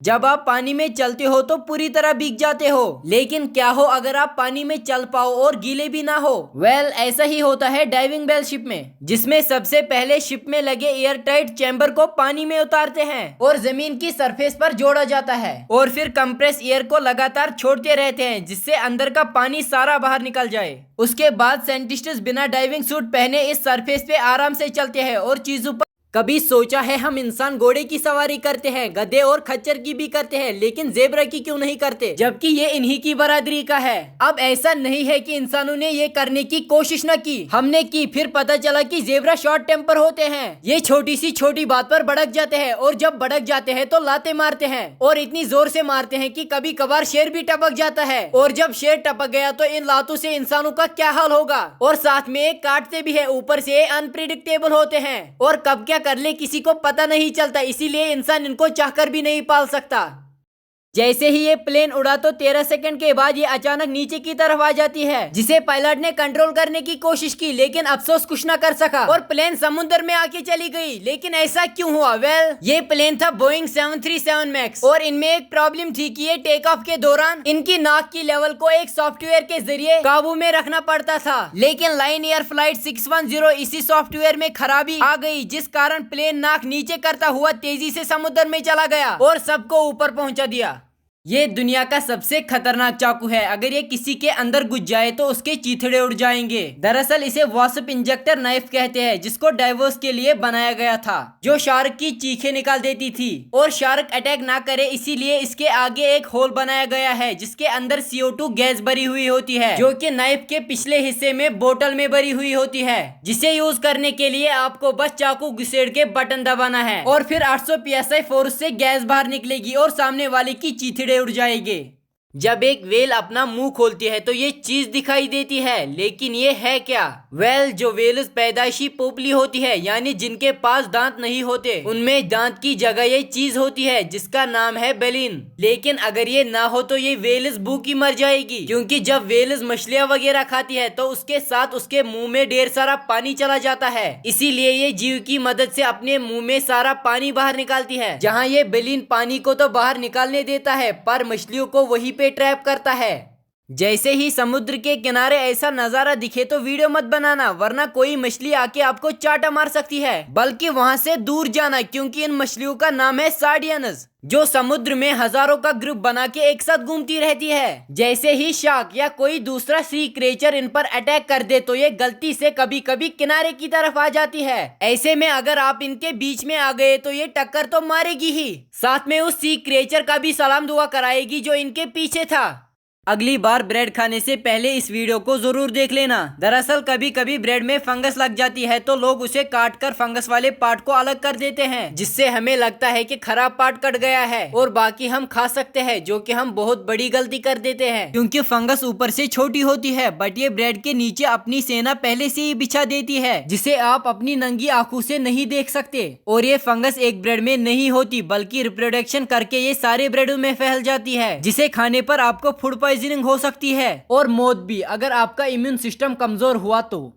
जब आप पानी में चलते हो तो पूरी तरह भीग जाते हो, लेकिन क्या हो अगर आप पानी में चल पाओ और गीले भी ना हो? ऐसा ही होता है डाइविंग बेल शिप में, जिसमें सबसे पहले शिप में लगे एयर टाइट चैम्बर को पानी में उतारते हैं और जमीन की सरफेस पर जोड़ा जाता है और फिर कंप्रेस एयर को लगातार छोड़ते रहते हैं जिससे अंदर का पानी सारा बाहर निकल जाए। उसके बाद साइंटिस्ट बिना डाइविंग सूट पहने इस सरफेस पे आराम से चलते हैं और चीजों पर कभी सोचा है हम इंसान घोड़े की सवारी करते हैं, गधे और खच्चर की भी करते हैं, लेकिन जेब्रा की क्यों नहीं करते, जबकि ये इन्हीं की बरादरी का है। अब ऐसा नहीं है कि इंसानों ने ये करने की कोशिश न की, हमने की, फिर पता चला कि जेब्रा शॉर्ट टेम्पर होते हैं। ये छोटी सी छोटी बात पर भड़क जाते हैं और जब भड़क जाते हैं तो लाते मारते हैं और इतनी जोर से मारते हैं कि कभी कभार शेर भी टपक जाता है, और जब शेर टपक गया तो इन लातों से इंसानों का क्या हाल होगा। और साथ में एक काटते भी है, ऊपर से अनप्रिडिक्टेबल होते हैं और कब क्या कर ले किसी को पता नहीं चलता, इसीलिए इंसान इनको चाहकर भी नहीं पाल सकता। जैसे ही ये प्लेन उड़ा तो 13 सेकंड के बाद ये अचानक नीचे की तरफ आ जाती है, जिसे पायलट ने कंट्रोल करने की कोशिश की, लेकिन अफसोस कुछ ना कर सका और प्लेन समुद्र में आके चली गई। लेकिन ऐसा क्यों हुआ? ये प्लेन था बोइंग 737 मैक्स और इनमें एक प्रॉब्लम थी कि ये टेक ऑफ के दौरान इनकी नाक की लेवल को एक सॉफ्टवेयर के जरिए काबू में रखना पड़ता था, लेकिन लाइन एयर फ्लाइट 610 इसी सॉफ्टवेयर में खराबी आ गई, जिस कारण प्लेन नाक नीचे करता हुआ तेजी से समुद्र में चला गया और सबको ऊपर पहुंचा दिया। ये दुनिया का सबसे खतरनाक चाकू है, अगर ये किसी के अंदर घुस जाए तो उसके चीथड़े उड़ जाएंगे। दरअसल इसे वास्प इंजेक्टर नाइफ कहते हैं, जिसको डाइवर्स के लिए बनाया गया था, जो शार्क की चीखें निकाल देती थी और शार्क अटैक ना करे, इसीलिए इसके आगे एक होल बनाया गया है जिसके अंदर CO2 गैस भरी हुई होती है, जो कि नाइफ के पिछले हिस्से में बोतल में भरी हुई होती है, जिसे यूज करने के लिए आपको बस चाकू घुसेड़ के बटन दबाना है और फिर 800 PSI फोर्स से गैस बाहर निकलेगी और सामने वाले की चीथड़े उड़ जाएंगे। जब एक वेल अपना मुंह खोलती है तो ये चीज दिखाई देती है, लेकिन ये है क्या? जो वेल्स पैदाइशी पोपली होती है, यानी जिनके पास दांत नहीं होते, उनमें दांत की जगह ये चीज होती है जिसका नाम है बेलिन। लेकिन अगर ये ना हो तो ये वेल्स भूखी मर जाएगी, क्योंकि जब वेल्स मछलियां वगैरह खाती है तो उसके साथ उसके मुंह में ढेर सारा पानी चला जाता है, इसीलिए ये जीव की मदद से अपने मुंह में सारा पानी बाहर निकालती है। जहाँ ये बेलिन पानी को तो बाहर निकालने देता है पर मछलियों को वहीं पे ट्रैप करता है। जैसे ही समुद्र के किनारे ऐसा नजारा दिखे तो वीडियो मत बनाना, वरना कोई मछली आके आपको चाटा मार सकती है, बल्कि वहां से दूर जाना, क्योंकि इन मछलियों का नाम है सार्डियंस, जो समुद्र में हजारों का ग्रुप बना के एक साथ घूमती रहती है। जैसे ही शार्क या कोई दूसरा सी क्रिएचर इन पर अटैक कर दे तो ये गलती से कभी कभी किनारे की तरफ आ जाती है। ऐसे में अगर आप इनके बीच में आ गए तो ये टक्कर तो मारेगी ही, साथ में उस सी क्रिएचर का भी सलाम दुआ कराएगी जो इनके पीछे था। अगली बार ब्रेड खाने से पहले इस वीडियो को जरूर देख लेना। दरअसल कभी कभी ब्रेड में फंगस लग जाती है तो लोग उसे काट कर फंगस वाले पार्ट को अलग कर देते हैं, जिससे हमें लगता है कि खराब पार्ट कट गया है और बाकी हम खा सकते हैं, जो कि हम बहुत बड़ी गलती कर देते हैं, क्योंकि फंगस ऊपर से छोटी होती है बट ये ब्रेड के नीचे अपनी सेना पहले से ही बिछा देती है, जिसे आप अपनी नंगी आंखों से नहीं देख सकते। और ये फंगस एक ब्रेड में नहीं होती बल्कि रिप्रोडक्शन करके ये सारे ब्रेडों में फैल जाती है, जिसे खाने पर आपको फूड पॉइजनिंग हो सकती है और मौत भी, अगर आपका इम्यून सिस्टम कमजोर हुआ तो।